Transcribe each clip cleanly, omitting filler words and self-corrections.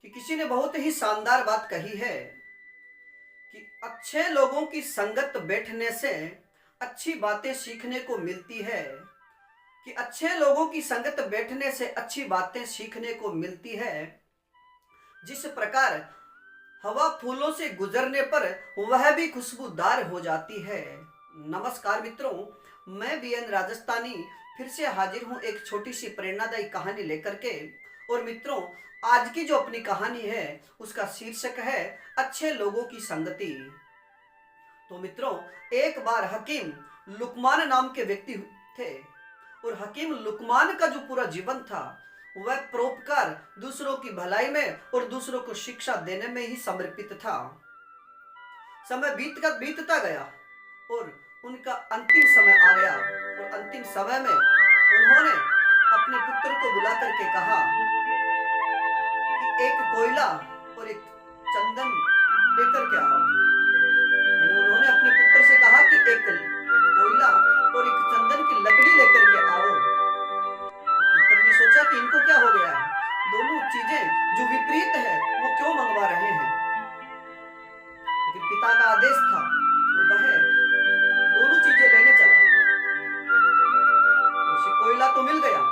कि किसी ने बहुत ही शानदार बात कही है कि अच्छे लोगों की संगत बैठने से अच्छी बातें सीखने को मिलती है। कि अच्छे लोगों की संगत बैठने से अच्छी बातें सीखने को मिलती है। जिस प्रकार हवा फूलों से गुजरने पर वह भी खुशबूदार हो जाती है। नमस्कार मित्रों, मैं बीएन राजस्थानी फिर से हाजिर हूं एक छोटी सी प्रेरणादायी कहानी लेकर के। और मित्रों, आज की जो अपनी कहानी है उसका शीर्षक है अच्छे लोगों की संगति। तो मित्रों, एक बार हकीम लुकमान नाम के व्यक्ति थे। और हकीम लुकमान का जो पूरा जीवन था वह परोपकार, दूसरों की भलाई में और दूसरों को शिक्षा देने में ही समर्पित था। समय बीतता गया और उनका अंतिम समय आ गया। और अंतिम समय में उन्होंने अपने पुत्र को बुला करके कहा कि एक कोयला और एक चंदन लेकर के आओ। यानी उन्होंने अपने पुत्र से कहा कि एक कोयला और एक चंदन की लकड़ी लेकर के आओ। तो पुत्र ने सोचा कि इनको क्या हो गया है, दोनों चीजें जो विपरीत है वो क्यों मंगवा रहे हैं। लेकिन पिता का आदेश था तो वह दोनों चीजें लेने चला। तो उसे कोयला तो मिल गया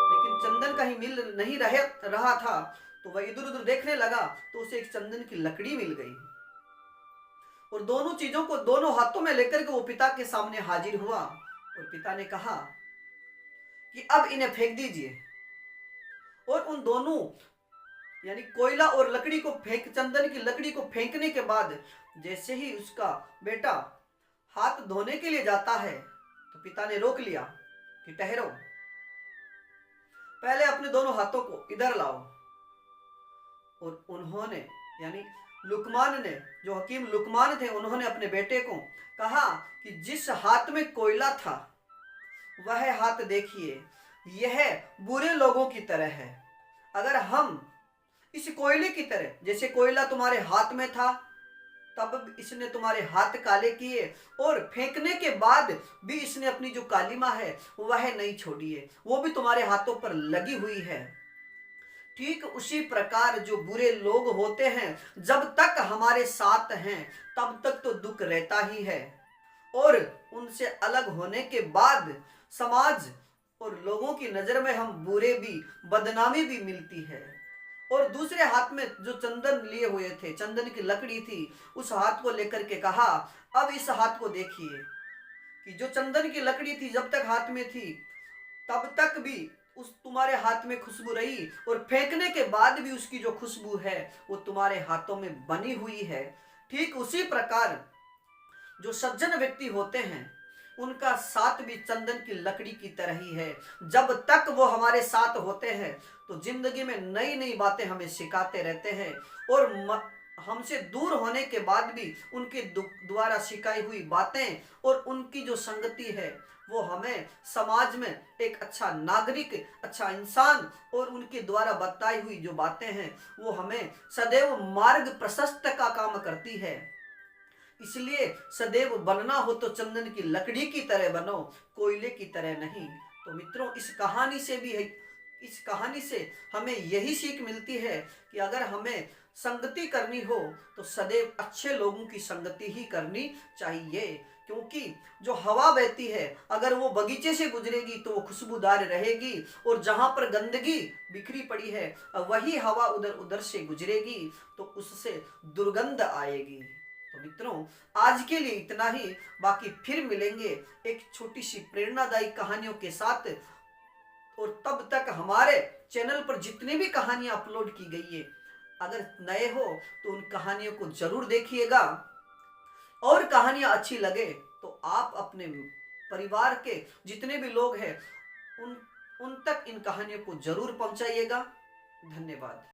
लेकिन चंदन कहीं मिल नहीं रहा था। तो वह इधर उधर देखने लगा तो उसे एक चंदन की लकड़ी मिल गई। और दोनों चीजों को दोनों हाथों में लेकर के वो पिता के सामने हाजिर हुआ। और पिता ने कहा कि अब इन्हें फेंक दीजिए। और उन दोनों यानी कोयला और लकड़ी को चंदन की लकड़ी को फेंकने के बाद जैसे ही उसका बेटा हाथ धोने के लिए जाता है तो पिता ने रोक लिया कि ठहरो, पहले अपने दोनों हाथों को इधर लाओ। और उन्होंने यानी लुकमान ने, जो हकीम लुकमान थे, उन्होंने अपने बेटे को कहा कि जिस हाथ में कोयला था वह हाथ देखिए, यह बुरे लोगों की तरह है। अगर हम इस कोयले की तरह, जैसे कोयला तुम्हारे हाथ में था तब इसने तुम्हारे हाथ काले किए और फेंकने के बाद भी इसने अपनी जो कालिमा है वह नहीं छोड़ी है, वो भी तुम्हारे हाथों पर लगी हुई है। ठीक उसी प्रकार जो बुरे लोग होते हैं, जब तक हमारे साथ हैं तब तक तो दुख रहता ही है। और उनसे अलग होने के बाद समाज और लोगों की नजर में हम बुरे भी, बदनामी भी मिलती है। और दूसरे हाथ में जो चंदन लिए हुए थे, चंदन की लकड़ी थी, उस हाथ को लेकर के कहा अब इस हाथ को देखिए कि जो चंदन की लकड़ी थी जब तक हाथ में थी तब तक भी उस तुम्हारे हाथ में खुशबू रही और फेंकने के बाद भी उसकी जो खुशबू है वो तुम्हारे हाथों में बनी हुई है। ठीक उसी प्रकार जो सज्जन व्यक्ति होते हैं उनका साथ भी चंदन की लकड़ी की तरह ही है। जब तक वो हमारे साथ होते हैं तो जिंदगी में नई नई बातें हमें सिखाते रहते हैं। और हमसे दूर होने के बाद भी उनके द्वारा सिखाई हुई बातें और उनकी जो संगति है वो हमें समाज में एक अच्छा नागरिक, अच्छा इंसान, और उनके द्वारा बताई हुई जो बातें हैं वो हमें सदैव मार्ग प्रशस्त का काम करती है। इसलिए सदैव बनना हो तो चंदन की लकड़ी की तरह बनो, कोयले की तरह नहीं। तो मित्रों, इस कहानी से हमें यही सीख मिलती है कि अगर हमें संगति करनी हो तो सदैव अच्छे लोगों की संगति ही करनी चाहिए। क्योंकि जो हवा बहती है अगर वो बगीचे से गुजरेगी तो वो खुशबूदार रहेगी, और जहां पर गंदगी बिखरी पड़ी है वही हवा उधर उधर से गुजरेगी तो उससे दुर्गंध आएगी। तो मित्रों, आज के लिए इतना ही। बाकी फिर मिलेंगे एक छोटी सी प्रेरणादायी कहानियों के साथ। और तब तक हमारे चैनल पर जितनी भी कहानियां अपलोड की गई है, अगर नए हो तो उन कहानियों को जरूर देखिएगा। और कहानियां अच्छी लगे तो आप अपने परिवार के जितने भी लोग हैं उन तक इन कहानियों को जरूर पहुंचाइएगा। धन्यवाद।